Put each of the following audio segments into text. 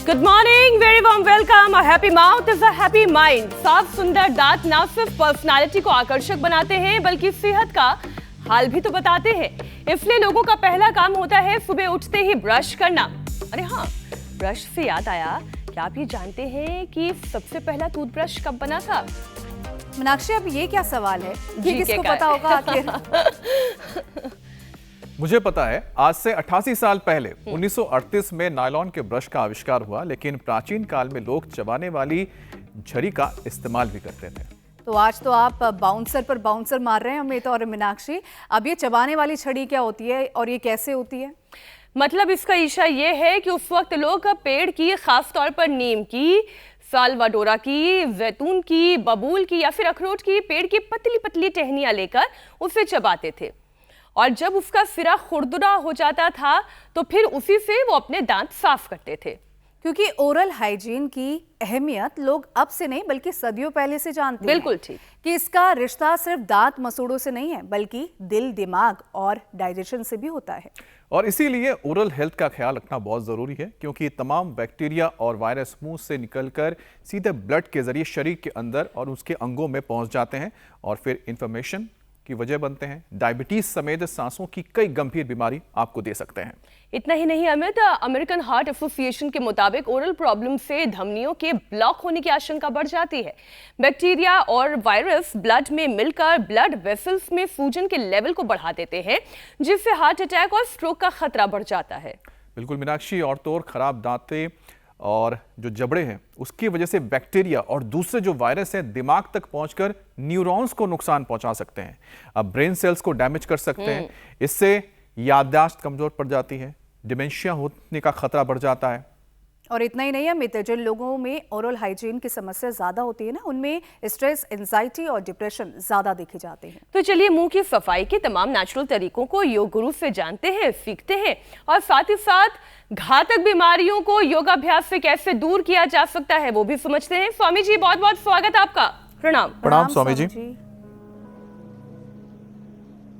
Good morning, very warm welcome. A happy mouth is a happy mind. साफ सुंदर दांत न सिर्फ पर्सनालिटी को आकर्षक बनाते हैं बल्कि सेहत का हाल भी तो बताते हैं। इसलिए लोगों का पहला काम होता है सुबह उठते ही ब्रश करना। अरे हाँ, ब्रश से याद आया, क्या आप ये जानते हैं कि सबसे पहला टूथब्रश कब बना था? मीनाक्षी, अब ये क्या सवाल है? जी, ये किसको क्या पता होगा आखिर? मुझे पता है, आज से 88 साल पहले 1938 में नायलॉन के ब्रश का आविष्कार हुआ, लेकिन प्राचीन काल में लोग चबाने वाली झड़ी का इस्तेमाल भी करते थे। तो आज तो आप बाउंसर पर बाउंसर मार रहे हैं अमित और मीनाक्षी। अब ये चबाने वाली छड़ी क्या होती है और ये कैसे होती है? मतलब इसका इशा ये है कि उस वक्त लोग पेड़ की, खास तौर पर नीम की, सालवाडोरा की, जैतून की, बबूल की या फिर अखरोट की पेड़ की पतली पतली टहनियां लेकर उसे चबाते थे। और जब उसका सिरा खुरदुरा हो जाता था तो फिर उसी से वो अपने दांत साफ करते थे। क्योंकि ओरल हाइजीन की अहमियत लोग अब से नहीं बल्कि सदियों पहले से जानते हैं। बिल्कुल ठीक। कि इसका रिश्ता सिर्फ दांत मसूड़ों से नहीं है बल्कि दिल, दिमाग और डाइजेशन से भी होता है। और इसीलिए ओरल हेल्थ का ख्याल रखना बहुत ज़रूरी है, क्योंकि तमाम बैक्टीरिया और वायरस मुंह से निकलकर सीधे ब्लड के जरिए शरीर के अंदर और उसके अंगों में पहुंच जाते हैं और फिर इन्फ्लेमेशन की वजह बनते हैं। डायबिटीज समेत सांसों की कई गंभीर बीमारी आपको दे सकते हैं। इतना ही नहीं अमित, अमेरिकन हार्ट एसोसिएशन के मुताबिक ओरल प्रॉब्लम से धमनियों के ब्लॉक होने की आशंका बढ़ जाती है। बैक्टीरिया और वायरस ब्लड में मिलकर ब्लड वेसल्स में सूजन के लेवल को बढ़ा देते हैं, जिससे हार्ट अटैक और स्ट्रोक का खतरा बढ़ जाता है। बिल्कुल मीनाक्षी, और तो और खराब दांतें और जो जबड़े हैं उसकी वजह से बैक्टीरिया और दूसरे जो वायरस हैं दिमाग तक पहुंचकर न्यूरॉन्स को नुकसान पहुंचा सकते हैं। अब ब्रेन सेल्स को डैमेज कर सकते हैं। इससे याददाश्त कमजोर पड़ जाती है, डिमेंशिया होने का खतरा बढ़ जाता है। और इतना ही नहीं अमित, जिन लोगों में ओरल हाइजीन की समस्या ज्यादा होती है ना, उनमें स्ट्रेस, एंजाइटी और डिप्रेशन ज्यादा देखे जाते हैं। तो चलिए मुंह की सफाई के तमाम नेचुरल तरीकों को योग गुरु से जानते हैं, सीखते हैं और साथ ही साथ घातक बीमारियों को योगाभ्यास से कैसे दूर किया जा सकता है वो भी समझते हैं। स्वामी जी, बहुत बहुत स्वागत आपका। प्रणाम। प्रणाम स्वामी जी।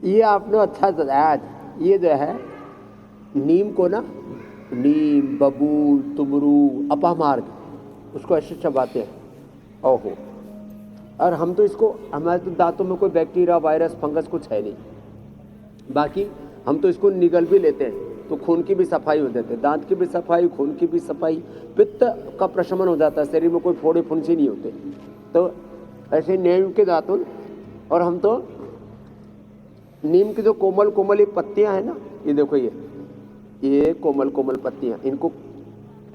ये आपने अच्छा बताया। ये जो है नीम को ना, नीम, बबूल, तुमरू, अपामार्ग, उसको ऐसे चबाते हैं। ओहो, और हम तो इसको, हमारे तो दांतों में कोई बैक्टीरिया, वायरस, फंगस कुछ है नहीं, बाकी हम तो इसको निगल भी लेते हैं तो खून की भी सफाई हो जाती है, दांत की भी सफाई, खून की भी सफाई, पित्त का प्रशमन हो जाता है, शरीर में कोई फोड़े फुंसी नहीं होते। तो ऐसे नीम के दातुन, और हम तो नीम की जो कोमल कोमल ये पत्तियां हैं ना, ये देखो, ये कोमल कोमल पत्तियां, इनको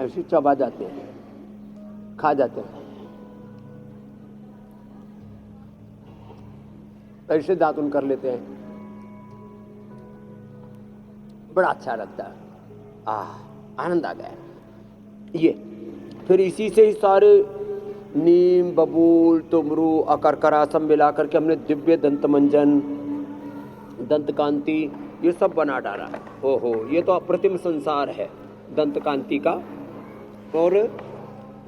ऐसे चबा जाते हैं, खा जाते हैं, ऐसे दातुन कर लेते हैं, बड़ा अच्छा लगता है। आनंद आ गया। ये फिर इसी से ही सारे नीम, बबूल, तुमरू, अकरकरा सब मिला करके हमने दिव्य दंत मंजन, दंत कांति, ये सब बना डाला। ओहो, ये तो अप्रतिम संसार है दंत कांति का। और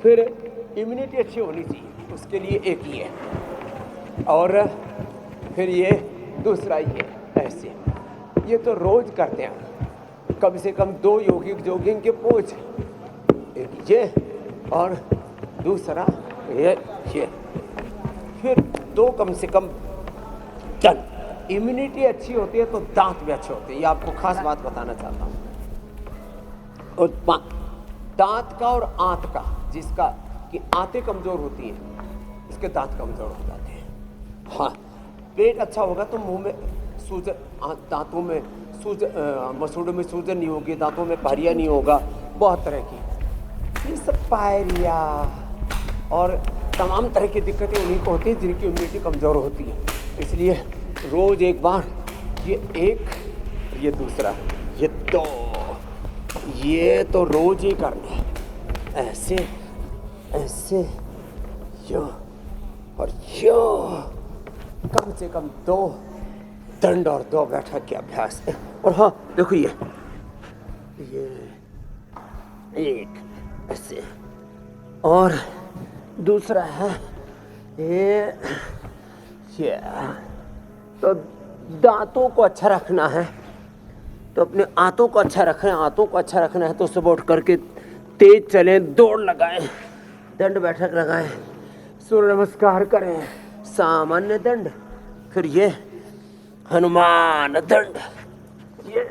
फिर इम्यूनिटी अच्छी होनी चाहिए, उसके लिए एक ही है, और फिर ये दूसरा ये ऐसे, ये तो रोज करते हैं, कम से कम 2 योगिक जोगिंग के पोज, एक ये और दूसरा ये, फिर 2 कम से कम डन। इम्यूनिटी अच्छी होती है तो दांत भी अच्छे होते हैं, ये आपको खास बात बताना चाहता हूँ। और दांत का और आंत का, जिसका कि आंतें कमजोर होती हैं, इसके दांत कमजोर हो जाते हैं। हाँ, पेट अच्छा होगा तो मुंह में सूजन, दांतों में सूजन, मसूड़ों में सूजन नहीं होगी, दांतों में पायरिया नहीं होगा, बहुत तरह की ये सब पायरिया और तमाम तरह की दिक्कतें उन्हीं को होती हैं जिनकी इम्यूनिटी कमजोर होती है। इसलिए रोज एक बार ये एक, ये दूसरा, ये 2, ये तो रोज ही करना है, ऐसे ऐसे, यो और यो, कम से कम 2 दंड और 2 बैठक के अभ्यास। और हाँ देखो, ये एक ऐसे, और दूसरा है ये तो दांतों को अच्छा रखना है तो अपने आंतों को अच्छा रखना है। आंतों को अच्छा रखना है तो सुबह उठ करके तेज चलें, दौड़ लगाएं, दंड बैठक लगाएं, सूर्य नमस्कार करें, सामान्य दंड, फिर ये हनुमान दंड, ये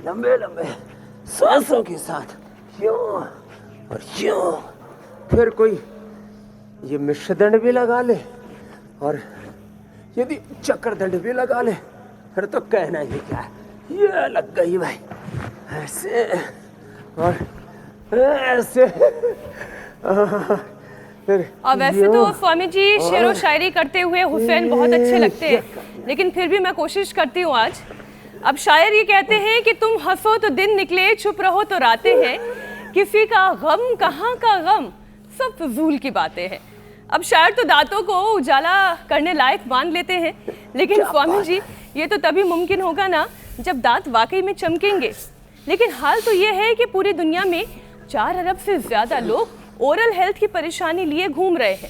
लंबे लंबे सांसों के साथ यूं और यूं। फिर कोई ये मिश्र दंड भी लगा ले, और यदि चक्र दंड भी लगा ले फिर तो कहना ही क्या है। ये लग गई भाई, ऐसे और ऐसे। फिर और वैसे तो स्वामी जी शेरो शायरी करते हुए हुसैन बहुत अच्छे लगते हैं, लेकिन फिर भी मैं कोशिश करती हूँ आज। अब शायर ये कहते हैं कि तुम हंसो तो दिन निकले, चुप रहो तो रातें हैं, किसी का गम कहाँ का गम, सब फजूल की बातें हैं। अब शायर तो दांतों को उजाला करने लायक मान लेते हैं, लेकिन स्वामी जी ये तो तभी मुमकिन होगा ना जब दांत वाकई में चमकेंगे। लेकिन हाल तो ये है कि पूरी दुनिया में 4 अरब से ज्यादा लोग ओरल हेल्थ की परेशानी लिए घूम रहे हैं।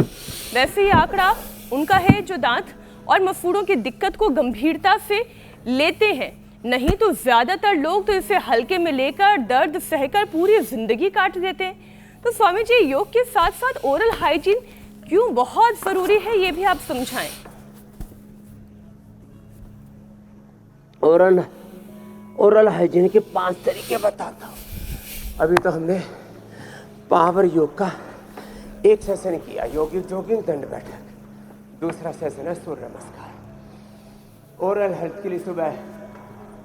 वैसे ये आंकड़ा उनका है जो दांत और मसूड़ों की दिक्कत को गंभीरता से लेते हैं, नहीं तो ज्यादातर लोग तो इसे हल्के में लेकर दर्द सहकर पूरी जिंदगी काट देते हैं। तो स्वामी जी योग के साथ साथ ओरल हाइजीन क्यों बहुत जरूरी है, ये भी आप समझाएं। ओरल हाइजीन के 5 तरीके बताता हूँ। अभी तो हमने पावर योग का एक सेशन किया, योगिक जोगिंग दंड बैठक। दूसरा सेशन है सूर्य नमस्कार। ओरल हेल्थ के लिए सुबह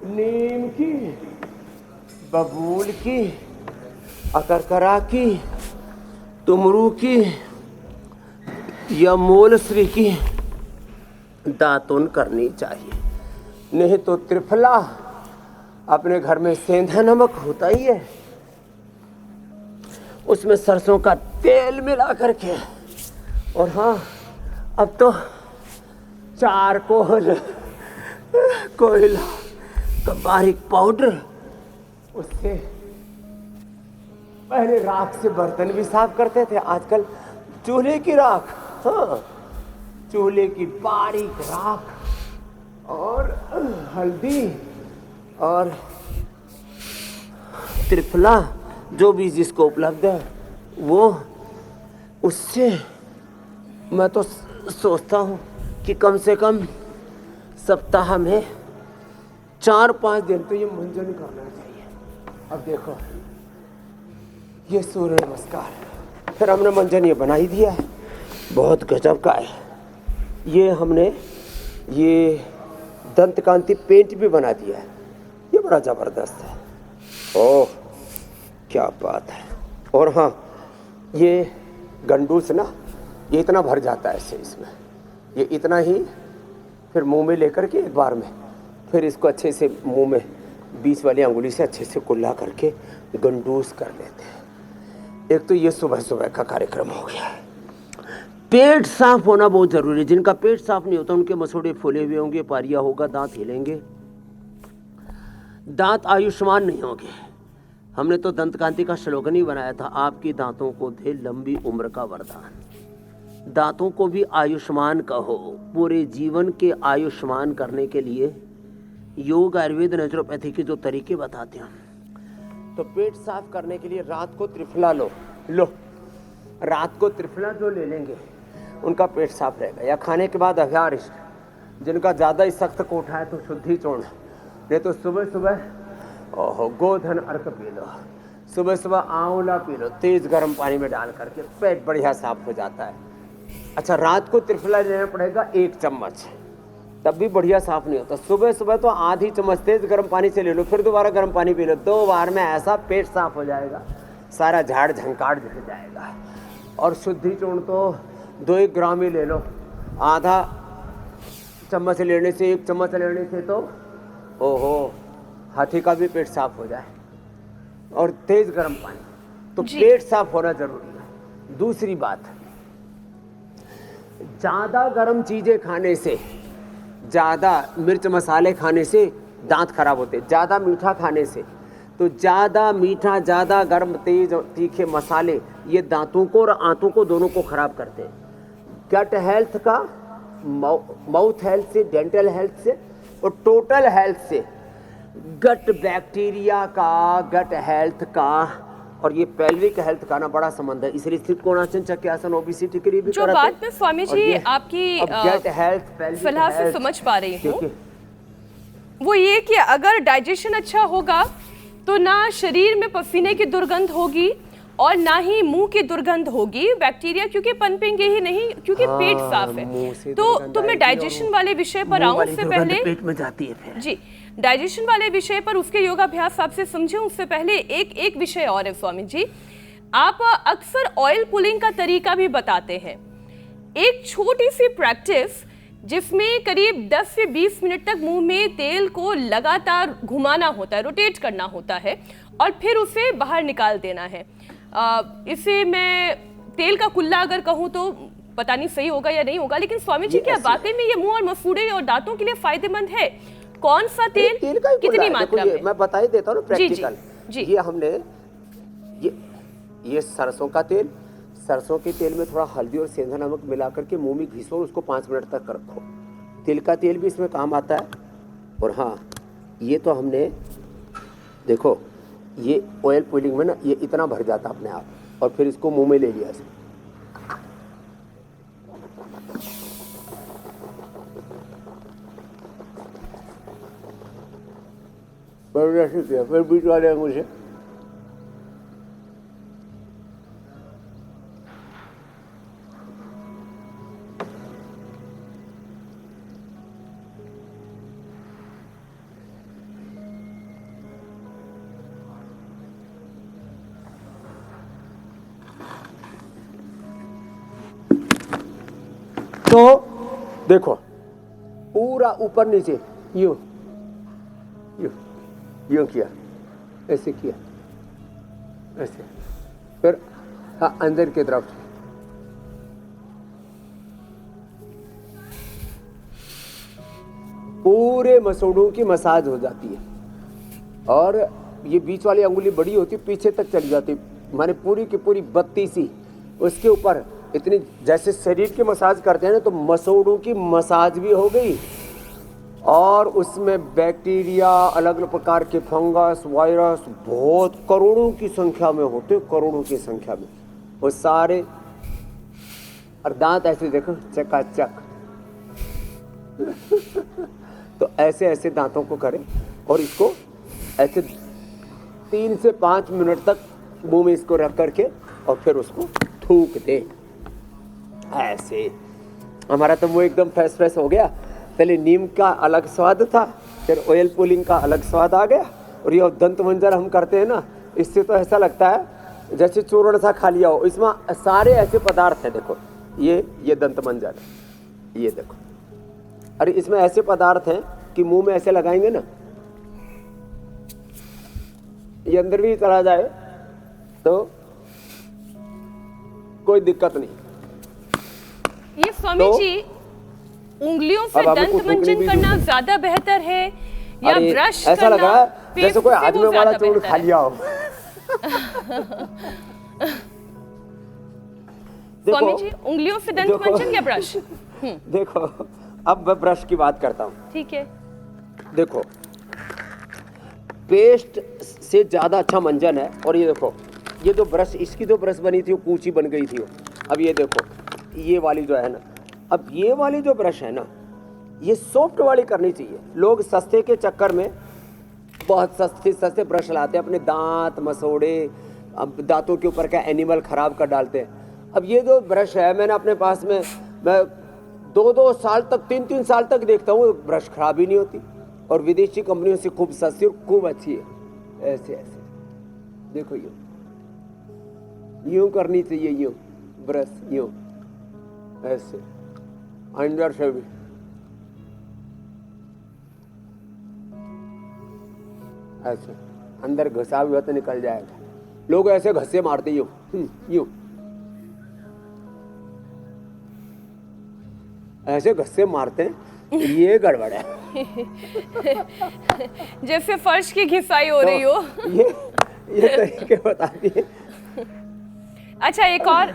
नीम की, बबूल की, अकरकरा की, तुमरू की या मोलश्री की दातुन करनी चाहिए। नहीं तो त्रिफला, अपने घर में सेंधा नमक होता ही है, उसमें सरसों का तेल मिला करके, और हाँ अब तो चारकोल, कोयला का बारीक पाउडर, उससे पहले राख से बर्तन भी साफ करते थे, आजकल चूल्हे की राख। हाँ, चूल्हे की बारीक राख और हल्दी और त्रिफला, जो भी जिसको उपलब्ध है वो, उससे मैं तो सोचता हूँ कि कम से कम सप्ताह में 4-5 दिन तो ये मंजन करना चाहिए। अब देखो ये सूर्य नमस्कार, फिर हमने मंजन ये बना ही दिया है, बहुत गजब का है। ये हमने ये दंत कांति पेंट भी बना दिया है, ये बड़ा ज़बरदस्त है। ओह क्या बात है। और हाँ, ये गंडूस ना, ये इतना भर जाता है इसमें, ये इतना ही फिर मुंह में लेकर के एक बार में, फिर इसको अच्छे से मुंह में 20 वाली अंगुली से अच्छे से कुल्ला करके गंडूस कर लेते हैं। एक तो ये सुबह सुबह का कार्यक्रम हो गया। पेट साफ होना बहुत जरूरी है। जिनका पेट साफ नहीं होता उनके मसूड़े फूले हुए होंगे, पारिया होगा, दांत हिलेंगे, दांत आयुष्मान नहीं होंगे। हमने तो दंत कांति का स्लोगन ही बनाया था, आपकी दांतों को दे लंबी उम्र का वरदान। दांतों को भी आयुष्मान कहो। पूरे जीवन के आयुष्मान करने के लिए योग, आयुर्वेद, नेचुरोपैथी के जो तरीके बताते हैं। तो पेट साफ करने के लिए रात को त्रिफला लो, रात को त्रिफला जो ले लेंगे उनका पेट साफ रहेगा। या खाने के बाद अभ्यारिष्ट, जिनका ज़्यादा ही सख्त कोठा है तो शुद्धि चूर्ण, नहीं तो सुबह सुबह गोधन अर्क पी लो, सुबह सुबह आंवला पी लो, तेज गर्म पानी में डाल करके पेट बढ़िया साफ हो जाता है। अच्छा, रात को त्रिफला लेना पड़ेगा 1 चम्मच, तब भी बढ़िया साफ नहीं होता। सुबह सुबह तो आधी चम्मच तेज गर्म पानी से ले लो, फिर दोबारा गर्म पानी पी लो, 2 बार में ऐसा पेट साफ हो जाएगा, सारा झाड़ झंकाड़ झड़ जाएगा। और शुद्धि चूर्ण तो 2 ग्राम ही ले लो, आधा चम्मच लेने से 1 चम्मच लेने से तो ओहो हाथी का भी पेट साफ हो जाए। और तेज गर्म पानी, तो पेट साफ होना जरूरी है। दूसरी बात, ज़्यादा गर्म चीज़ें खाने से, ज़्यादा मिर्च मसाले खाने से दांत खराब होते, ज़्यादा मीठा खाने से, तो ज़्यादा मीठा, ज़्यादा गर्म, तेज तीखे मसाले ये दांतों को और आंतों को दोनों को खराब करते हैं। गट हेल्थ का, माउथ हेल्थ से, डेंटल हेल्थ से और टोटल हेल्थ से गट बैक्टीरिया का, गट हेल्थ का और ये पेल्विक हेल्थ का ना बड़ा संबंध है। इसलिए त्रिकोणासन चक्रासन ओबेसिटी के लिए भी जो कराते हैं। बात में स्वामी और जी ये आपकी अब गट हेल्थ, पेल्विक सलाह से हेल्थ, समझ पा रही हूँ, क्योंकि वो ये कि अगर डाइजेशन अच्छा होगा तो ना शरीर में पसीने की दुर्गंध होगी और ना ही मुंह की दुर्गंध होगी। बैक्टीरिया क्योंकि पनपेंगे ही नहीं, क्योंकि पेट साफ मुंह से है। तो दुर्गंध मैं आएगी डाइजेशन और वाले विषय पर मुंह आऊं वाली उससे दुर्गंध पहले पेट में जाती है फिर। जी, डाइजेशन वाले विषय पर उसके योगाभ्यास आपसे समझे उससे पहले एक विषय और है स्वामी जी। आप अक्सर ऑयल पुलिंग का तरीका भी बताते हैं। एक छोटी सी प्रैक्टिस जिसमें करीब 10 से 20 मिनट तक मुंह में तेल को लगातार घुमाना होता है, रोटेट करना होता है और फिर उसे बाहर निकाल देना है। इसे मैं तेल का कुल्ला अगर कहूँ तो पता नहीं सही होगा या नहीं होगा, लेकिन स्वामी जी क्या वाकई में ये मुंह और मसूड़े और दांतों के लिए फायदेमंद है? कौन सा तेल, तेल का ही कितनी कुल्ला है। मात्रा देखो में? मैं बता ही देता हूँ ना प्रैक्टिकल। जी। ये हमने ये सरसों का तेल, सरसों के तेल में थोड़ा हल्दी और सेंधा नमक मिला करके मुंह में घिसो और उसको 5 मिनट तक रखो। तिल का तेल भी इसमें काम आता है। और हाँ, ये तो हमने देखो ये ऑयल पुलिंग में ना ये इतना भर जाता अपने आप और फिर इसको मुंह में ले लिया इसमें। फिर बीच वाले अंगूर से तो देखो पूरा ऊपर नीचे यूं यूं यूं किया, ऐसे किया, ऐसे, फिर हाँ अंदर की तरफ पूरे मसूड़ों की मसाज हो जाती है। और ये बीच वाली अंगुली बड़ी होती है, पीछे तक चली जाती है, माने पूरी की पूरी 32 उसके ऊपर इतनी, जैसे शरीर की मसाज करते हैं ना तो मसूड़ों की मसाज भी हो गई और उसमें बैक्टीरिया, अलग अलग प्रकार के फंगस, वायरस बहुत करोड़ों की संख्या में होते, करोड़ों की संख्या में वो सारे। और दांत ऐसे देखो चकाचक तो ऐसे ऐसे दांतों को करें और इसको ऐसे 3 से 5 मिनट तक मुंह में इसको रख करके और फिर उसको थूक दे। ऐसे हमारा तो वो एकदम फ्रेश हो गया। पहले नीम का अलग स्वाद था, फिर ऑयल पुलिंग का अलग स्वाद आ गया और ये दंत मंजन हम करते हैं ना, इससे तो ऐसा लगता है जैसे चूर्ण सा खा लिया हो। इसमें सारे ऐसे पदार्थ हैं, देखो ये दंत मंजन है, ये देखो। अरे इसमें ऐसे पदार्थ हैं कि मुंह में ऐसे लगाएंगे ना, ये अंदर भी चला जाए तो कोई दिक्कत नहीं। ये स्वामी जी उंगलियों से दंत मंजन करना ज्यादा बेहतर है या ब्रश करना? ऐसा लगा जैसे कोई हाजमे वाला चूर्ण खा लिया हो। स्वामी जी उंगलियों से दंत मंजन या ब्रश? देखो अब मैं ब्रश की बात करता हूँ। ठीक है। देखो पेस्ट से ज्यादा अच्छा मंजन है। और ये देखो ये जो ब्रश, इसकी जो ब्रश बनी थी वो कूची बन गई थी। अब ये देखो ये वाली जो है ना, अब ये वाली जो ब्रश है ना, ये सॉफ्ट वाली करनी चाहिए। लोग सस्ते के चक्कर में बहुत सस्ते ब्रश लाते हैं, अपने दांत मसोड़े, अब दांतों के ऊपर का एनिमल खराब कर डालते हैं। अब ये जो ब्रश है मैंने अपने पास में, मैं 2-2 साल तक 3-3 साल तक देखता हूँ ब्रश खराब ही नहीं होती। और विदेशी कंपनियों से खूब सस्ती और खूब अच्छी है। ऐसे ऐसे देखो यूं करनी चाहिए, यूं ब्रश यूं ऐसे अंदर से भी। ऐसे अंदर घसा हुआ तो निकल जाएगा। लोग ऐसे घसे मारते यूं यूं, ऐसे घसे मारते हैं, ये गड़बड़ है। जैसे फर्श की घिसाई हो रही हो। ये तरीके बताती है। अच्छा एक और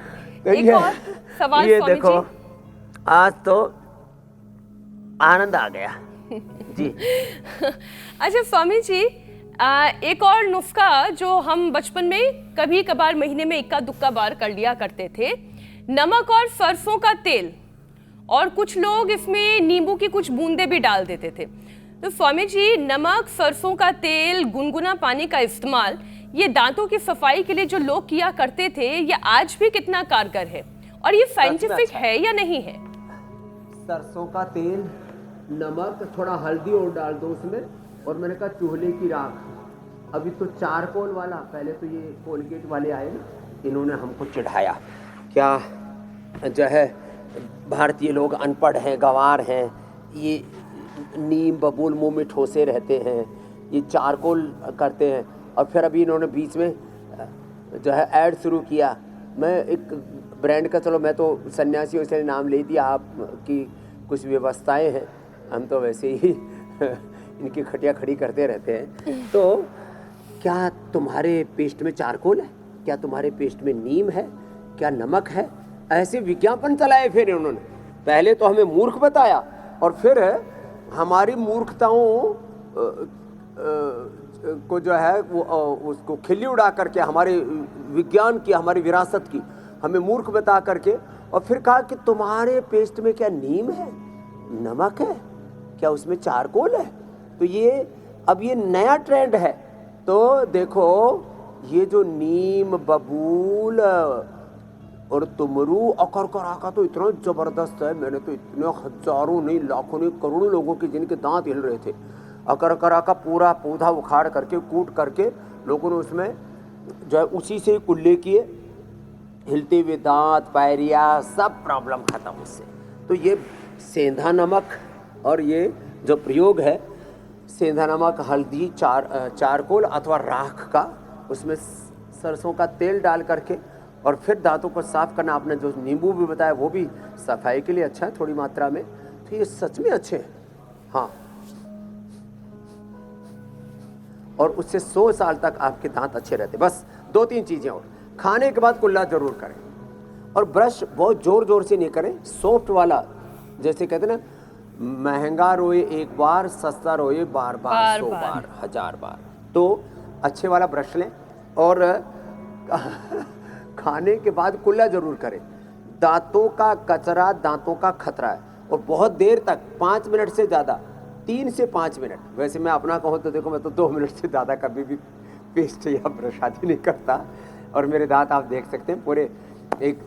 सवाल ये स्वामी देखो जी। आज तो आनंद आ गया। जी। अच्छा स्वामी जी, एक और नुस्खा जो हम बचपन में कभी कभार महीने में इक्का दुक्का बार कर लिया करते थे, नमक और सरसों का तेल, और कुछ लोग इसमें नींबू की कुछ बूंदे भी डाल देते थे। तो स्वामी जी, नमक, सरसों का तेल, गुनगुना पानी का इस्तेमाल, ये दांतों की सफाई के लिए जो लोग किया करते थे, ये आज भी कितना कारगर है और ये साइंटिफिक है या नहीं है? सरसों का तेल, नमक, थोड़ा हल्दी और डाल दो उसमें, और मैंने कहा चूल्हे की राख। अभी तो चारकोल वाला, पहले तो ये कोलगेट वाले आए ना, इन्होंने हमको चिढ़ाया क्या जो है भारतीय लोग अनपढ़ हैं, गंवार हैं, ये नीम बबूल मुंह में ठोसे रहते हैं, ये चारकोल करते हैं। और फिर अभी इन्होंने बीच में जो है ऐड शुरू किया। मैं एक ब्रांड का, चलो मैं तो सन्यासियों से नाम ले दिया, आपकी कुछ व्यवस्थाएं हैं, हम तो वैसे ही इनकी खटिया खड़ी करते रहते हैं। तो क्या तुम्हारे पेस्ट में चारकोल है? क्या तुम्हारे पेस्ट में नीम है? क्या नमक है? ऐसे विज्ञापन चलाए फिर इन्होंने। पहले तो हमें मूर्ख बताया और फिर हमारी मूर्खताओं को जो है वो उसको खिल्ली उड़ा करके, हमारे विज्ञान की, हमारी विरासत की हमें मूर्ख बता करके, और फिर कहा कि तुम्हारे पेस्ट में क्या नीम है, नमक है, क्या उसमें चारकोल है? तो ये अब ये नया ट्रेंड है। तो देखो, ये जो नीम, बबूल और तुमरू, अकरकरा का तो इतना ज़बरदस्त है। मैंने तो इतने हजारों नहीं, लाखों नहीं, करोड़ों लोगों के जिनके दांत हिल रहे थे, अकरकरा का पूरा पौधा उखाड़ करके, कूट करके लोगों ने उसमें जो है उसी से कुल्ले किए, हिलते हुए दांत, पायरिया, सब प्रॉब्लम खत्म उससे। तो ये सेंधा नमक और ये जो प्रयोग है, सेंधा नमक, हल्दी, चारकोल अथवा राख का, उसमें सरसों का तेल डाल करके, और फिर दांतों को साफ करना। आपने जो नींबू भी बताया वो भी सफाई के लिए अच्छा है थोड़ी मात्रा में। तो ये सच में अच्छे हैं, हाँ। और उससे 100 साल तक आपके दांत अच्छे रहते। बस 2-3 चीज़ें और, खाने के बाद कुल्ला जरूर करें, और ब्रश बहुत जोर जोर से नहीं करें, सॉफ्ट वाला, जैसे कहते हैं ना, महंगा रोए एक बार, सस्ता रोए बार बार, 100 बार, 1000 बार। तो अच्छे वाला ब्रश लें और खाने के बाद कुल्ला जरूर करें। दांतों का कचरा दांतों का खतरा है, और बहुत देर तक, 5 मिनट से ज़्यादा, 3 से 5 मिनट, वैसे मैं अपना कहूँ तो देखो, मैं तो 2 मिनट से ज़्यादा कभी भी पेस्ट या ब्रश आदि नहीं करता। और मेरे दांत आप देख सकते हैं पूरे। एक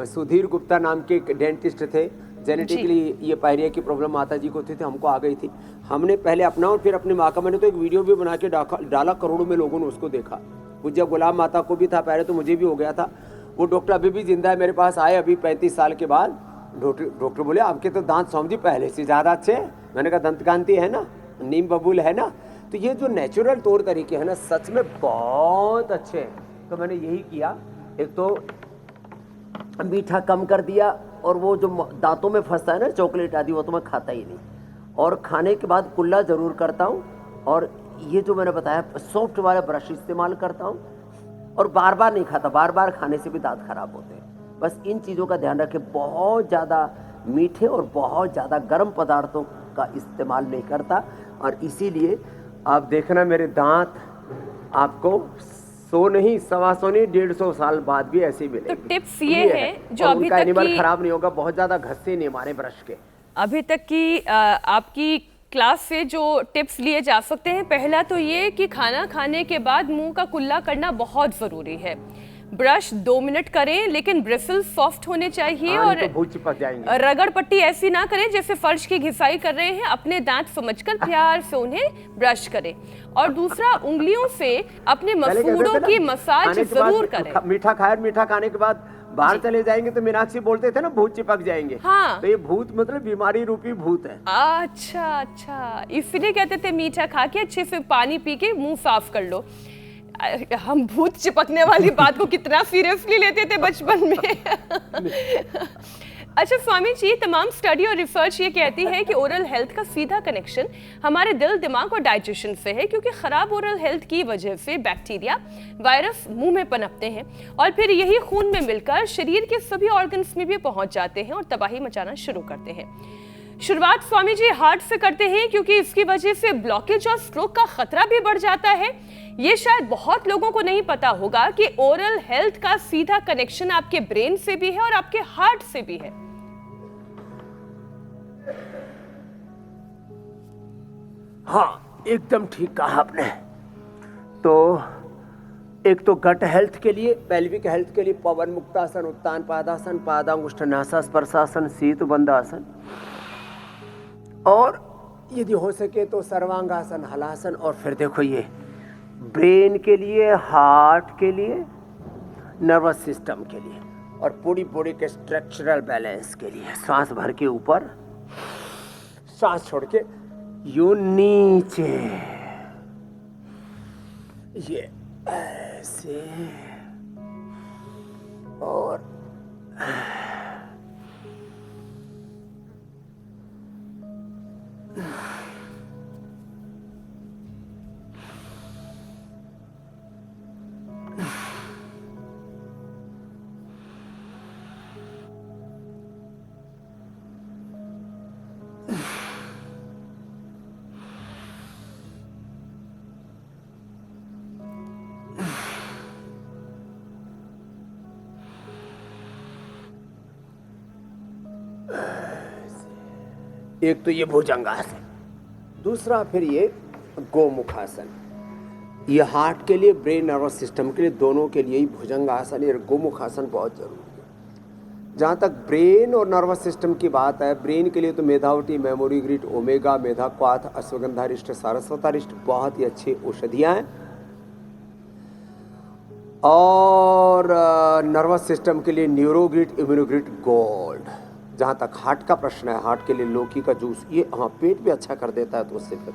सुधीर गुप्ता नाम के एक डेंटिस्ट थे, जेनेटिकली ये पायरिया की प्रॉब्लम माता जी को थी, हमको आ गई थी। हमने पहले अपना और फिर अपनी माँ का, मैंने तो एक वीडियो भी बना के डाला, करोड़ों में लोगों ने उसको देखा। पूज्य गुलाम माता को भी था पहले, तो मुझे भी हो गया था। वो डॉक्टर अभी भी जिंदा है, मेरे पास आए अभी 35 साल के बाद। डॉक्टर बोले आपके तो दांत स्वामी जी पहले से ज़्यादा अच्छे हैं। मैंने कहा दंतकांति है ना, नीम बबूल है ना, तो ये जो नेचुरल तौर तरीके हैं ना, सच में बहुत अच्छे हैं। तो मैंने यही किया, एक तो मीठा कम कर दिया, और वो जो दांतों में फंसता है ना चॉकलेट आदि, वो तो मैं खाता ही नहीं, और खाने के बाद कुल्ला ज़रूर करता हूँ। और ये जो मैंने बताया सॉफ्ट वाला ब्रश इस्तेमाल करता हूँ, और बार बार नहीं खाता, बार बार खाने से भी दांत खराब होते हैं। बस इन चीज़ों का ध्यान रखें। बहुत ज़्यादा मीठे और बहुत ज़्यादा गर्म पदार्थों का इस्तेमाल नहीं करता, और इसीलिए आप देखना मेरे दांत आपको 100 नहीं, 125 नहीं, 150 साल बाद भी ऐसे ही मिलेंगे। तो टिप्स ये है जो अभी तक एनिमल खराब नहीं होगा, बहुत ज़्यादा घस्से नहीं हमारे ब्रश के। अभी तक की आपकी क्लास से जो टिप्स लिए जा सकते हैं, पहला तो ये कि खाना खाने के बाद मुंह का कुल्ला करना बहुत ज़रूरी है। ब्रश 2 मिनट करें, लेकिन ब्रिसल्स सॉफ्ट होने चाहिए, और तो भूत चिपक जाएंगे। रगड़ पट्टी ऐसी ना करें जैसे फर्श की घिसाई कर रहे हैं। अपने दांत समझकर प्यार से उन्हें ब्रश करें। और दूसरा, उंगलियों से अपने मसूड़ों की मसाज जरूर करें। मीठा खाया, मीठा खाने के बाद बाहर चले जाएंगे तो मीनाक्षी बोलते थे ना, भूत चिपक जाएंगे। हाँ। तो ये भूत मतलब बीमारी रूपी भूत है। अच्छा, इसलिए कहते थे मीठा खा के अच्छे से पानी पी के मुंह साफ कर लो। हम भूत चिपकने वाली बात को कितना सीरियसली लेते थे बचपन में। अच्छा स्वामी जी, तमाम स्टडी और रिसर्च ये कहती है कि ओरल हेल्थ का सीधा कनेक्शन हमारे दिल, दिमाग और डाइजेशन से है, क्योंकि खराब ओरल हेल्थ की वजह से बैक्टीरिया, वायरस मुंह में पनपते हैं, और फिर यही खून में मिलकर शरीर के सभी ऑर्गन्स में भी पहुंच जाते हैं और तबाही मचाना शुरू करते हैं। शुरुआत स्वामी जी हार्ट से करते हैं, क्योंकि इसकी वजह से ब्लॉकेज और स्ट्रोक का खतरा भी बढ़ जाता है। ये शायद बहुत लोगों को नहीं पता होगा कि ओरल हेल्थ का सीधा कनेक्शन आपके ब्रेन से भी है और आपके हार्ट से भी है। हाँ, एकदम ठीक कहा आपने। तो एक तो गट हेल्थ के लिए, पेल्विक हेल्थ के लिए पवन मुक्तासन, उत्तान पादासन, पादांगुष्ठ नासा स्पर्शासन, शीत बंदासन, और यदि हो सके तो सर्वांगासन, हलासन। और फिर देखो ये ब्रेन के लिए, हार्ट के लिए, नर्वस सिस्टम के लिए, और पूरी बॉडी के स्ट्रक्चरल बैलेंस के लिए। सांस भर के ऊपर, सांस छोड़ के यूं नीचे, ये ऐसे, और एक तो ये भुजंगासन, दूसरा फिर ये गोमुखासन। ये हार्ट के लिए, ब्रेन, नर्वस सिस्टम के लिए, दोनों के लिए ही भुजंगासन और गोमुखासन बहुत जरूरी है। जहाँ तक ब्रेन और नर्वस सिस्टम की बात है, ब्रेन के लिए तो मेधावटी, मेमोरी ग्रिड, ओमेगा, मेधाक्वाथ, अश्वगंधारिष्ट, सारस्वतारिष्ट बहुत ही अच्छी औषधियाँ हैं। और नर्वस सिस्टम के लिए न्यूरोग्रिड, इम्यूनोग्रिड, गोल्ड। जहाँ तक हार्ट का प्रश्न है, हार्ट के लिए लौकी का जूस, ये हाँ पेट भी अच्छा कर देता है, तो उससे फिर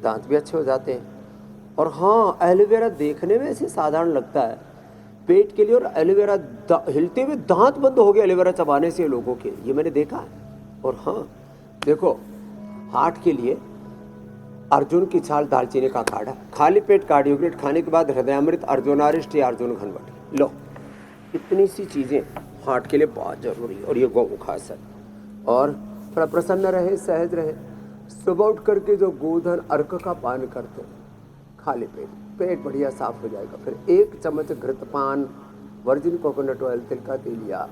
दांत भी अच्छे हो जाते हैं। और हाँ, एलोवेरा देखने में ऐसे साधारण लगता है पेट के लिए, और एलोवेरा हिलते हुए दांत बंद हो गए एलोवेरा चबाने से लोगों के, ये मैंने देखा है। और हाँ देखो, हार्ट के लिए अर्जुन की छाल, दालचीनी का काढ़ा, खाली पेट कार्डियोग्रिड खाने के बाद हृदयामृत, अर्जुनारिष्ट या अर्जुन घनवटी लो। इतनी सी चीज़ें हार्ट के लिए बहुत जरूरी है। और ये गोमुखासन, और थोड़ा प्रसन्न रहे, सहज रहे। सुबह उठ करके जो गोधन अर्क का पान करते हैं खाली पेट, पेट बढ़िया साफ हो जाएगा। फिर 1 चम्मच घृतपान, वर्जिन कोकोनट ऑयल, तिल का तेल या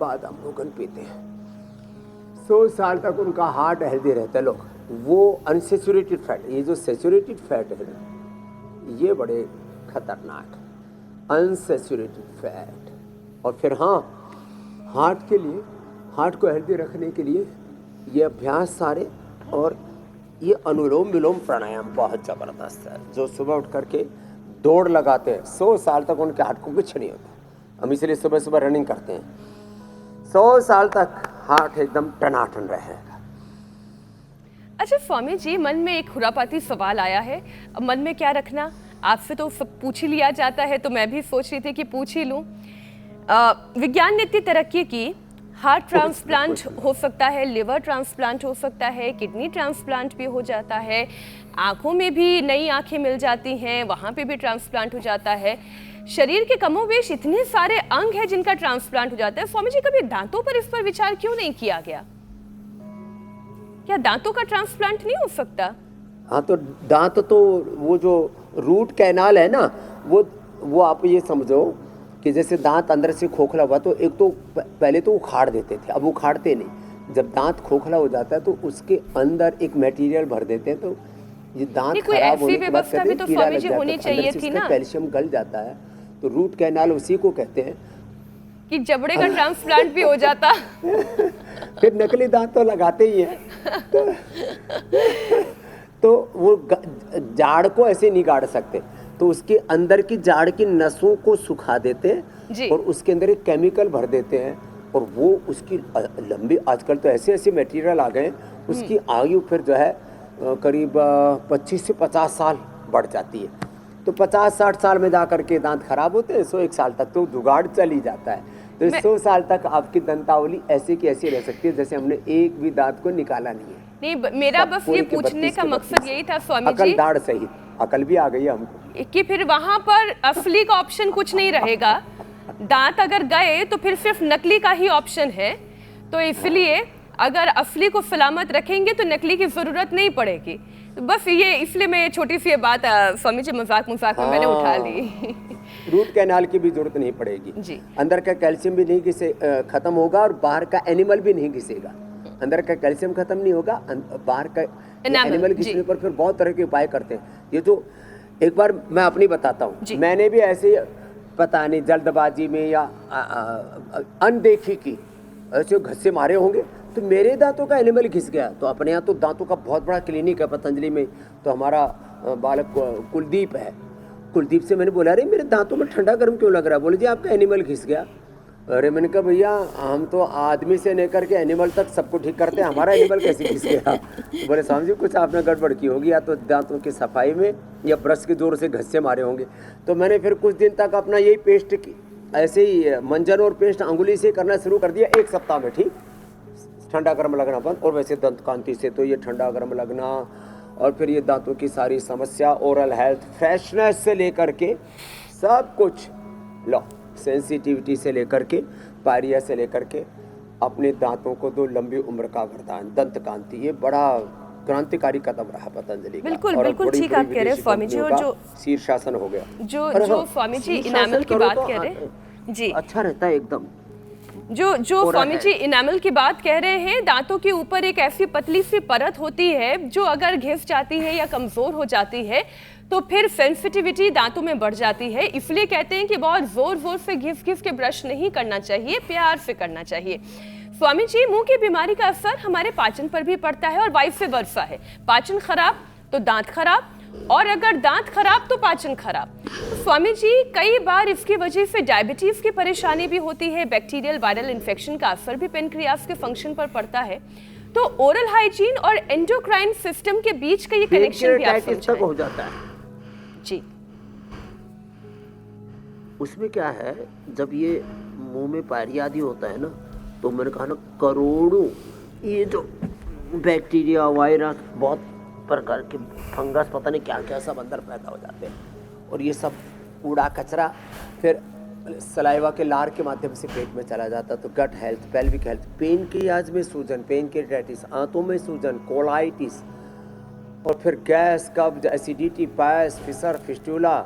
बादाम रोगन पीते हैं। 100 साल तक उनका हार्ट हेल्दी रहता है। लोग वो अनसेचुरेटेड फैट, ये जो सेचुरेटेड फैट है ना, ये बड़े खतरनाक है, अनसेचुरेटेड फैट। और फिर हाँ, हार्ट के लिए, हार्ट को हेल्दी रखने के लिए ये अभ्यास सारे, और ये अनुलोम विलोम प्राणायाम बहुत ज़बरदस्त है। जो सुबह उठ करके दौड़ लगाते हैं, 100 साल तक उनके हार्ट को कुछ नहीं होता। हम इसलिए सुबह सुबह रनिंग करते हैं, 100 साल तक हार्ट एकदम टनाटन रहेगा। अच्छा स्वामी जी, मन में एक खुरापाती सवाल आया है। अब मन में क्या रखना, आपसे तो सब पूछ ही लिया जाता है, तो मैं भी सोच रही थी कि पूछ ही लूँ। विज्ञान ने इतनी तरक्की की, हार्ट ट्रांसप्लांट हो सकता है, लिवर ट्रांसप्लांट हो सकता है, किडनी ट्रांसप्लांट भी हो जाता है, आंखों में भी नई आंखें मिल जाती हैं, वहाँ पे भी ट्रांसप्लांट हो जाता है। शरीर के कमोवेश इतने सारे अंग हैं जिनका ट्रांसप्लांट हो जाता है। स्वामी जी, कभी दांतों पर इस पर विचार क्यों नहीं किया गया? क्या दांतों का ट्रांसप्लांट नहीं हो सकता? हाँ, तो दांत तो वो जो रूट कैनाल है ना, वो आप ये समझो कि जैसे दांत अंदर से खोखला हुआ, तो एक तो पहले तो उखाड़ देते थे, अब उखाड़ते नहीं। जब दांत खोखला हो जाता है तो उसके अंदर एक मटेरियल भर देते हैं, तो ये दांत खराब होने के बाद कीड़ा लग जाता है, अंदर से उसका कैल्शियम गल जाता है, तो रूट कैनाल उसी को कहते हैं। कि जबड़े का ट्रांसप्लांट भी हो जाता। फिर नकली दांत तो लगाते ही हैं, तो वो जाड़ को ऐसे नहीं गाड़ सकते, तो उसके अंदर की जाड़ की नसों को सुखा देते हैं और उसके अंदर एक केमिकल भर देते हैं, और वो उसकी लंबी, आजकल तो ऐसे ऐसे मटेरियल आ गए, उसकी आयु फिर जो है करीब 25 से 50 साल बढ़ जाती है। तो 50-60 साल में जा करके दांत खराब होते हैं, 101 साल तक तो जुगाड़ चल ही जाता है। तो 100 साल तक आपकी दंतावली ऐसी की ऐसी रह सकती है जैसे हमने एक भी दांत को निकाला नहीं है। नहीं, मेरा बस ये पूछने का मकसद यही था स्वामी जी, अकल दाढ़ सही, अकल भी आ गई है हमको, कि फिर वहां पर असली का ऑप्शन कुछ नहीं रहेगा। दांत अगर गए तो फिर सिर्फ नकली का ही ऑप्शन है, तो इसलिए अगर असली को सलामत रखेंगे तो नकली की जरूरत नहीं पड़ेगी। तो बस ये इसलिए मैं छोटी सी ये बात स्वामी जी मजाक में मैंने उठा ली। रूट कैनाल की भी जरूरत नहीं पड़ेगी जी। अंदर का कैल्शियम भी नहीं घिसे खत्म होगा और बाहर का एनिमल भी नहीं घिसेगा। अंदर का कैल्शियम खत्म नहीं होगा, बाहर का एनिमल घिसने पर फिर बहुत तरह के उपाय करते हैं। ये तो एक बार मैं अपनी बताता हूँ, मैंने भी ऐसे पता नहीं जल्दबाजी में या अनदेखी की ऐसे घस्से मारे होंगे तो मेरे दांतों का एनिमल घिस गया। तो अपने यहाँ तो दांतों का बहुत बड़ा क्लिनिक है पतंजलि में। तो हमारा बालक कुलदीप है, कुलदीप से मैंने बोला अरे मेरे दांतों में ठंडा गर्म क्यों लग रहा है? बोले जी आपका एनिमल घिस गया। अरे मैंने कहा भैया हम तो आदमी से लेकर के एनिमल तक सबको ठीक करते हैं, हमारा एनिमल कैसे घिस गया? बोले स्वामी जी कुछ आपने गड़बड़ की होगी, या तो दांतों की सफाई में या ब्रश के जोर से घस्से मारे होंगे। तो मैंने फिर कुछ दिन तक अपना यही पेस्ट की ऐसे ही मंजन और पेस्ट अंगुली से करना शुरू कर दिया 1 सप्ताह में। ठीक, ठंडा गर्म लगना बंद। और वैसे दंत कांति से तो ये ठंडा गर्म लगना और फिर ये दांतों की सारी समस्या, ओरल हेल्थ, फ्रेशनेस से लेकर के सब कुछ, लो सेंसिटिविटी से लेकर के पायरिया से लेकर के अपने दांतों को दो लंबी उम्र का वरदान दंत कांति, ये बड़ा क्रांतिकारी कदम रहा पतंजलि का। बिल्कुल बिल्कुल ठीक आप कह रहे हैं स्वामी जी। और जो शीर्षासन हो गया जो स्वामी जी इनामल की बात कह रहे हैं जी, अच्छा रहता है एकदम। जो स्वामी जी इनामल की बात कह रहे हैं, दांतों के ऊपर एक ऐसी पतली सी परत होती है जो अगर घिस जाती है या कमजोर हो जाती है तो फिर सेंसिटिविटी दांतों में बढ़ जाती है। इसलिए कहते हैं कि बहुत जोर जोर से घिस घिस के ब्रश नहीं करना चाहिए, प्यार से करना चाहिए। स्वामी जी, मुंह की बीमारी का असर हमारे पाचन पर भी पड़ता है और वाइस वर्सा है। पाचन खराब तो दांत खराब, और अगर दांत खराब तो पाचन खराब। तो स्वामी जी कई बार इसकी वजह से डायबिटीज की परेशानी भी होती है। बैक्टीरियल वायरल इन्फेक्शन का असर भी पेनक्रियास के फंक्शन पर पड़ता है। तो ओरल हाइजीन और एंडोक्राइन सिस्टम के बीच का ये कनेक्शन भी आप समझाएं। हो जाता है जी। उसमें क्या है, जब ये मुंह में पायरिया आदि होता है ना, तो मैंने कहा ना करोड़ों ये जो बैक्टीरिया, वायरस, बहुत प्रकार के फंगस, पता नहीं क्या क्या सब अंदर पैदा हो जाते हैं। और ये सब कूड़ा कचरा फिर सलाइवा के लार के माध्यम से पेट में चला जाता है। तो gut health, pelvic health, pain की आज में सूजन, पेनक्रियाटाइटिस, आंतों में सूजन, कोलाइटिस, और फिर गैस, कब्ज, एसिडिटी, पायस, फिसर, फिस्टुला,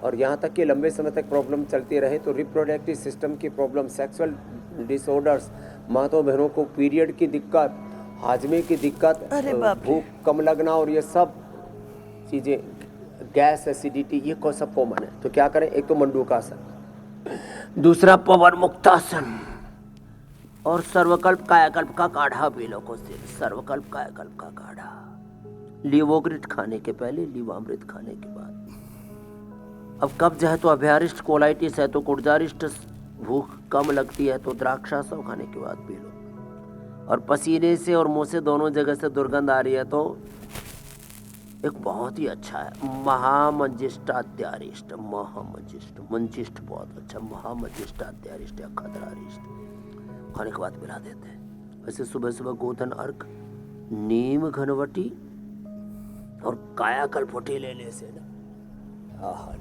और यहाँ तक कि लंबे समय तक प्रॉब्लम चलती रहे तो रिप्रोडक्टिव सिस्टम की प्रॉब्लम, सेक्सुअल डिसऑर्डर्स, माताओं बहनों को पीरियड की दिक्कत, हाजमे की दिक्कत, भूख कम लगना, और ये सब चीज़ें, गैस, एसिडिटी, ये को सब कॉमन है। तो क्या करें? एक तो मंडूकासन, दूसरा पवन मुक्तासन, और सर्वकल्प कायाकल्प का काढ़ा पी लो कुछ दिन। सर्वकल्प कायाकल्प का काढ़ा लीवोग्रिट खाने के पहले, लीवामृत खाने के बाद। अब कब्ज है तो अभ्यारिष्ट, कोलाइटिस है तो कुर्जारिष्ट, भूख कम लगती है तो द्राक्षासव खाने के बाद पी लो। और पसीने से और मुंह से दोनों जगह से दुर्गंध आ रही है तो एक बहुत ही अच्छा है महामंजिष्टाद्यारिष्ट, महामंजिष्ट, मंजिष्ट बहुत अच्छा, महामंजिष्टाद्यारिष्ट या खतरारिष्ट खाने के बाद पिला देते हैं। वैसे सुबह सुबह गोधन अर्क, नीम घनवटी और कायाकल्पवटी लेने से ना,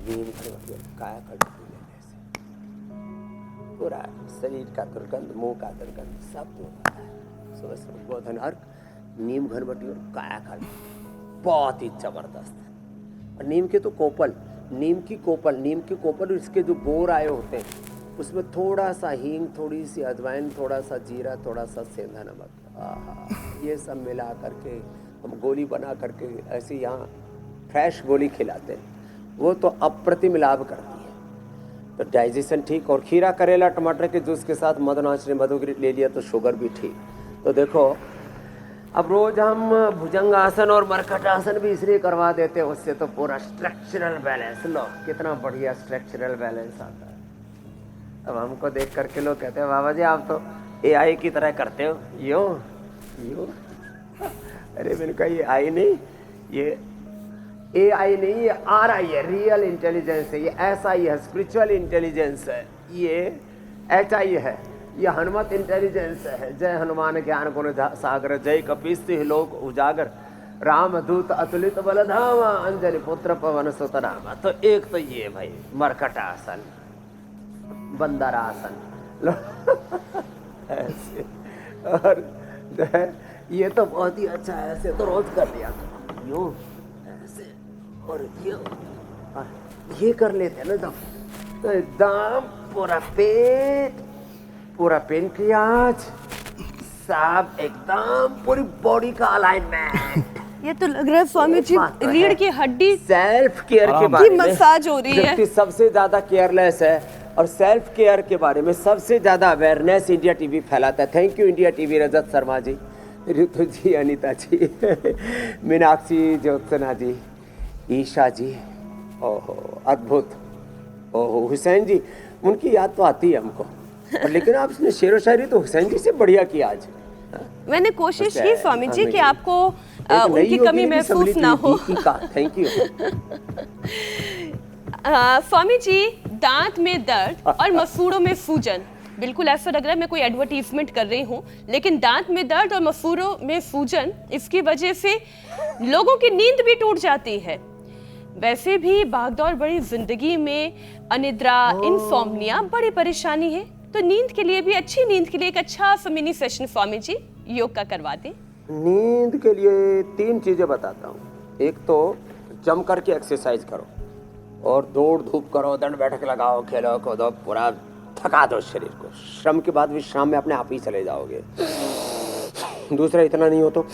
नीम घनवटी और कायाकल्पवटी लेने से पूरा शरीर का दुर्गंध, मुंह का दुर्गंध सब दूर है। सुबह सुबह गोधन अर्क, नीम घनवटी और कायाकल्प बहुत ही जबरदस्त है। और नीम के तो कोपल, नीम की कोपल, इसके जो बोर आए होते हैं उसमें थोड़ा सा हींग, थोड़ी सी अजवाइन, थोड़ा सा जीरा, थोड़ा सा सेंधा नमक, ये सब मिला करके हम गोली बना करके ऐसे यहाँ फ्रेश गोली खिलाते हैं। वो तो अप्रतिम लाभ करती है। तो डाइजेशन ठीक, और खीरा, करेला, टमाटर के जूस के साथ मदनाश्री, मधुगिरी ले लिया तो शुगर भी ठीक। तो देखो अब रोज हम भुजंगासन और मरकटासन भी इसलिए करवा देते हैं, उससे तो पूरा स्ट्रक्चरल बैलेंस, लो कितना बढ़िया स्ट्रक्चरल बैलेंस आता है। अब हमको देख करके लोग कहते हैं बाबा जी आप तो AI की तरह करते हो, यो अरे मैंने कहा ये AI नहीं, ये AI नहीं, ये RI है, रियल इंटेलिजेंस है, ये SI है, स्पिरिचुअल इंटेलिजेंस है, ये HI है, ये हनुमत इंटेलिजेंस है। जय हनुमान ज्ञान गुण सागर, जय कपीस लोक उजागर, राम दूत अतुलित बलधामा, अंजलि पुत्र पवन सुत रामा। तो एक तो ये भाई मरकटासन, बंदरासन ऐसे, और ये तो बहुत ही अच्छा है, ऐसे तो रोज कर लिया करो। यूं ऐसे और ये कर लेते हैं ना तो एकदम पूरा पेट, पूरा पेनक्रियाज, सब एकदम पूरी बॉडी का अलाइनमेंट। ये तो लग रहा है स्वामी जी रीढ़ की हड्डी सेल्फ केयर के बारे में मसाज हो रही है। व्यक्ति सबसे ज्यादा केयरलेस है और सेल्फ केयर के बारे में सबसे ज्यादा अवेयरनेस इंडिया टीवी फैलाता है। Thank you India TV, Rajat Sharma ji, ऋतु जी, अनीता जी, मीनाक्षी, ज्योत्सना जी, ईशा जी, ओहो अद्भुत, ओहो हुसैन जी, उनकी याद तो आती है हमको। और लेकिन आपने शेरो शायरी तो हुसैन जी से बढ़िया किया आज। मैंने कोशिश की स्वामी जी कि आपको उनकी कमी महसूस ना हो। Thank you. स्वामी जी, दांत में दर्द और मसूड़ों में सूजन, बिल्कुल ऐसा लग रहा है मैं कोई एडवर्टीजमेंट कर रही हूँ, लेकिन दांत में दर्द और मसूड़ों में सूजन, इसकी वजह से लोगों की नींद भी टूट जाती है। वैसे भी भागदौड़ भरी जिंदगी में अनिद्रा, इनसोम्निया बड़ी परेशानी है, तो नींद के लिए भी, अच्छी नींद के लिए एक अच्छा सा मिनी सेशन स्वामी जी योग का करवा दें। नींद के लिए 3 चीजें बताता हूँ। एक तो जम करके एक्सरसाइज करो और दौड़ धूप करो, दंड बैठक लगाओ, खेलो कूदो, पूरा थका दो शरीर को। श्रम के बाद विश्राम में अपने आप ही चले जाओगे। दूसरा, इतना नहीं हो तो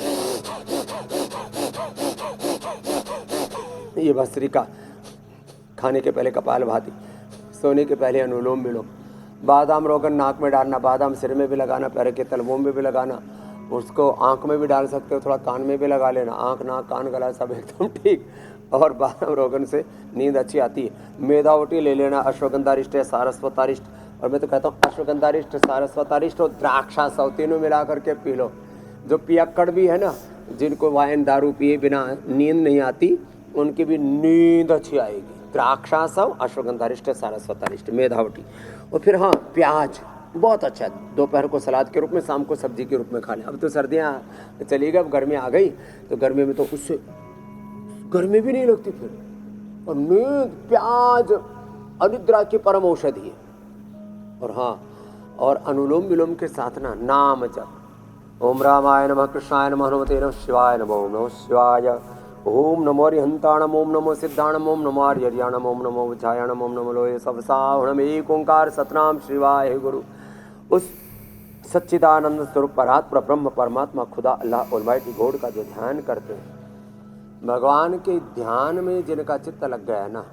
ये भस्त्रिका, खाने के पहले कपालभाति, सोने के पहले अनुलोम विलोम, बादाम रोगन नाक में डालना, बादाम सिर में भी लगाना, पैर के तलवों में भी लगाना, उसको आंख में भी डाल सकते हो, थोड़ा कान में भी लगा लेना, आंख नाक कान गला सब एकदम ठीक। और बादाम रोगन से नींद अच्छी आती है। मेधावटी ले लेना, अश्वगंधारिष्ट है, सारस्वतारिष्ट, और मैं तो कहता हूँ अश्वगंधारिष्ट, सारस्वतारिष्ट और द्राक्षा सब तीनों मिला करके पी लो। जो पियक्कड़ भी है ना, जिनको वाइन दारू पिए बिना नींद नहीं आती, उनकी भी नींद अच्छी आएगी। द्राक्षासव, अश्वगंधारिष्ट, सारस्वतारिष्ट, मेधावटी। और फिर हाँ, प्याज बहुत अच्छा है, दोपहर को सलाद के रूप में, शाम को सब्जी के रूप में खा लें। अब तो सर्दियाँ चली गई, अब गर्मी आ गई, तो गर्मी में तो उससे गर्मी भी नहीं लगती फिर। और नींद, प्याज अनिद्रा की परम औषधि है। और हाँ, और अनुलोम विलोम के साथ ना नाम जप, ओम रामाय नमः, कृष्णाय नमः, हनुमते नमः, शिवाय नमः, ओम नमः शिवाय, ओम नमो हरिहंताणम, ओम नमो सिद्धाणम, ओम नमो आर्यर्याणम, ओम नमो विचायणम, ओम नमो लोये सबसाहुणम, एक ओंकार सतनाम शिवाय गुरु। उस सच्चिदानंद स्वरूप परात्पर ब्रह्म परमात्मा खुदा अल्लाह ऑलमाइटी गॉड का जो ध्यान करते हैं, भगवान के ध्यान में जिनका चित्त लग गया है ना,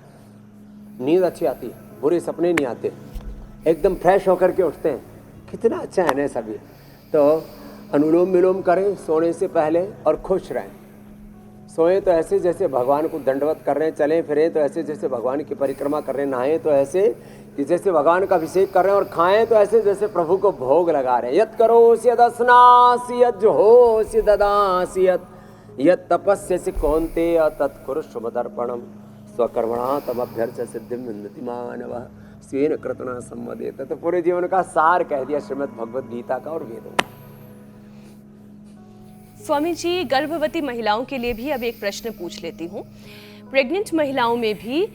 नींद अच्छी आती है, बुरे सपने नहीं आते, एकदम फ्रेश होकर के उठते हैं। कितना अच्छा है ना सभी। तो अनुलोम विलोम करें सोने से पहले और खुश रहें। सोएं तो ऐसे जैसे भगवान को दंडवत कर रहे हैं, चलें फिरें तो ऐसे जैसे भगवान की परिक्रमा कर रहे हैं, नहाएं तो ऐसे कि जैसे भगवान का अभिषेक कर रहे हैं, और खाएं तो ऐसे जैसे प्रभु को भोग लगा रहे हैं। यत् करोसि यदस्नासि यज्जुहोसि ददासि यत् तपस्यसि कौन्तेय तत्कुरुष्व मदर्पणम् स्वकर्मणा तमभ्यर्च्य सिद्धिं विन्दति मानवः स्वेन कृतना संवदेत। तो पूरे जीवन का सार कह दिया श्रीमद् भगवद गीता का और वेदों का। स्वामी जी, गर्भवती महिलाओं के लिए भी अब एक प्रश्न पूछ लेती हूँ। प्रेग्नेंट महिलाओं में भी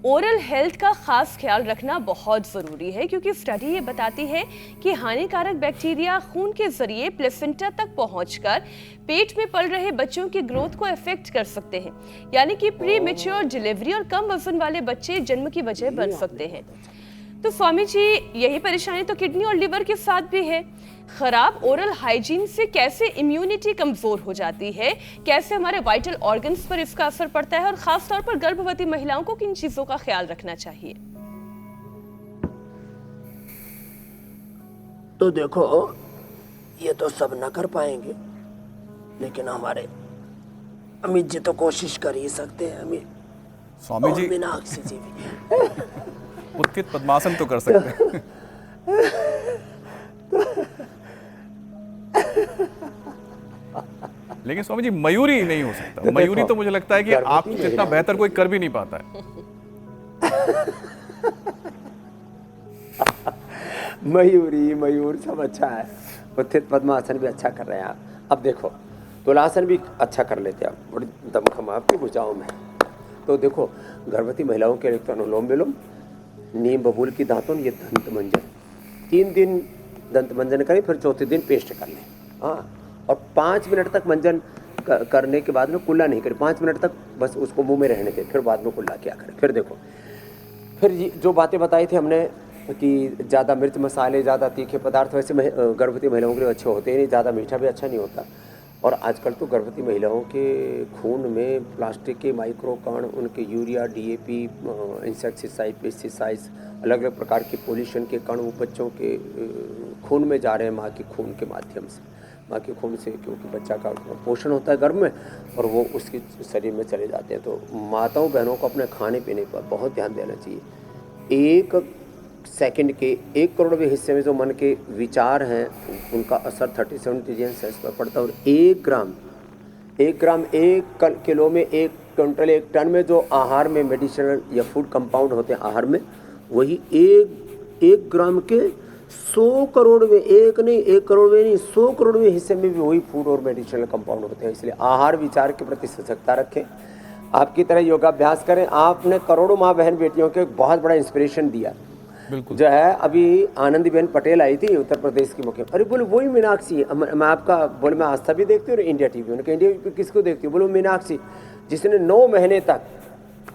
ओरल हेल्थ का खास ख्याल रखना बहुत ज़रूरी है, क्योंकि स्टडी ये बताती है कि हानिकारक बैक्टीरिया खून के जरिए प्लेसेंटा तक पहुंचकर पेट में पल रहे बच्चों की ग्रोथ को अफेक्ट कर सकते हैं, यानी कि प्री मैच्योर डिलीवरी और कम वजन वाले बच्चे जन्म की वजह बन सकते हैं। तो स्वामी जी, यही परेशानी तो किडनी और लिवर के साथ भी है। खराब ओरल हाइजीन से कैसे इम्यूनिटी कमजोर हो जाती है, कैसे हमारे वाइटल ऑर्गन्स पर इसका असर पड़ता है, और खास तौर पर गर्भवती महिलाओं को किन चीजों का ख्याल रखना चाहिए? तो देखो, ये तो सब न कर पाएंगे, लेकिन हमारे अमित जी तो कोशिश कर ही सकते हैं। अमित स्वामी जी, मीनाक्षी जी भी उत्थित पद्मासन तो कर सकते हैं। लेकिन स्वामी जी, मयूरी नहीं हो सकता। मयूरी तो मुझे लगता है कि आप जितना बेहतर कोई कर भी नहीं पाता है। मयूर सब अच्छा है, उत्थित पद्मासन भी अच्छा कर रहे हैं आप। अब देखो, तुलासन भी अच्छा कर लेते हैं आप, बड़ी दमखम आपकी भुजाओं में। तो देखो, गर्भवती महिलाओं के लिए तो अनुलोम विलोम, नीम बबूल की दातुन, ये दंत मंजन, 3 दिन दंत मंजन करें, फिर चौथे दिन पेस्ट कर लें। हाँ, और 5 मिनट तक मंजन करने के बाद में कुल्ला नहीं करें, 5 मिनट तक बस उसको मुंह में रहने दें, फिर बाद में कुल्ला क्या करें। फिर देखो, फिर जो बातें बताई थी हमने कि ज़्यादा मिर्च मसाले, ज़्यादा तीखे पदार्थ वैसे गर्भवती महिलाओं के लिए अच्छे होते ही नहीं, ज़्यादा मीठा भी अच्छा नहीं होता। और आजकल तो गर्भवती महिलाओं के खून में प्लास्टिक के माइक्रो कण, उनके यूरिया, डीएपी, इंसेक्टिसाइड, पेस्टिसाइड्स, अलग अलग प्रकार के पोल्यूशन के कण वो बच्चों के खून में जा रहे हैं, माँ के खून के माध्यम से, माँ के खून से, क्योंकि बच्चा का पोषण होता है गर्भ में और वो उसके शरीर में चले जाते हैं। तो माताओं बहनों को अपने खाने पीने पर बहुत ध्यान देना चाहिए। 1 सेकंड के 1 करोड़वें हिस्से में जो मन के विचार हैं उनका असर 37 ट्रिलियन सेल्स पर पड़ता है। और 1 ग्राम 1 किलो में, 1 क्विंटल, 1 टन में जो आहार में मेडिसिनल या फूड कंपाउंड होते हैं आहार में, वही 1 ग्राम के 100 करोड़ में, 1 नहीं 1 करोड़ में नहीं, 100 करोड़ में हिस्से में भी वही फूड और मेडिसिनल कंपाउंड होते हैं। इसलिए आहार विचार के प्रति सजगता रखें, आपकी तरह योगाभ्यास करें। आपने करोड़ों माँ बहन बेटियों को एक बहुत बड़ा इंस्पिरेशन दिया। बिल्कुल जो है, अभी आनंदीबेन पटेल आई थी उत्तर प्रदेश की मुख्यमंत्री, अरे बोले वही मीनाक्षी, मैं आपका बोले मैं आस्था भी देखती हूँ और इंडिया टीवी, उन्होंने इंडिया टीवी किसको देखती हूँ, बोले मीनाक्षी जिसने 9 महीने तक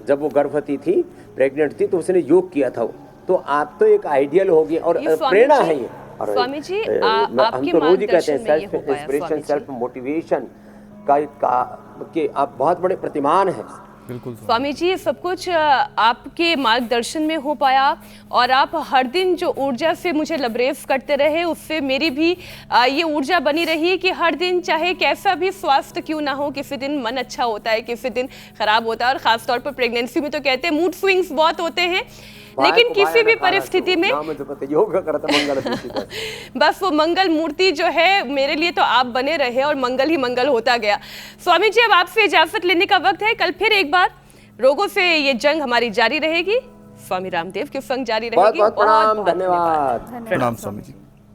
जब वो गर्भवती थी, प्रेग्नेंट थी, तो उसने योग किया था। तो आप तो एक आइडियल होगी और प्रेरणा है ये। स्वामी जी, हम तो रोज ही कहते हैं सेल्फ इंस्पिरेशन, सेल्फ मोटिवेशन का कि आप बहुत बड़े प्रतिमान हैं। बिल्कुल स्वामी जी, ये सब कुछ आपके मार्गदर्शन में हो पाया और आप हर दिन जो ऊर्जा से मुझे लबरेज करते रहे, उससे मेरी भी ये ऊर्जा बनी रही कि हर दिन चाहे कैसा भी स्वास्थ्य क्यों ना हो, किसी दिन मन अच्छा होता है, किसी दिन खराब होता है। और खासतौर पर प्रेगनेंसी में तो कहते हैं मूड स्विंग्स बहुत होते हैं, लेकिन किसी भी परिस्थिति में बस वो मंगल मूर्ति जो है मेरे लिए तो आप बने रहे और मंगल ही मंगल होता गया। स्वामी जी, अब आपसे इजाजत लेने का वक्त है। कल फिर एक बार रोगों से ये जंग हमारी जारी रहेगी, स्वामी रामदेव के संग जारी रहेगी। बहुत बहुत प्रणाम, धन्यवाद। प्रणाम स्वामी जी।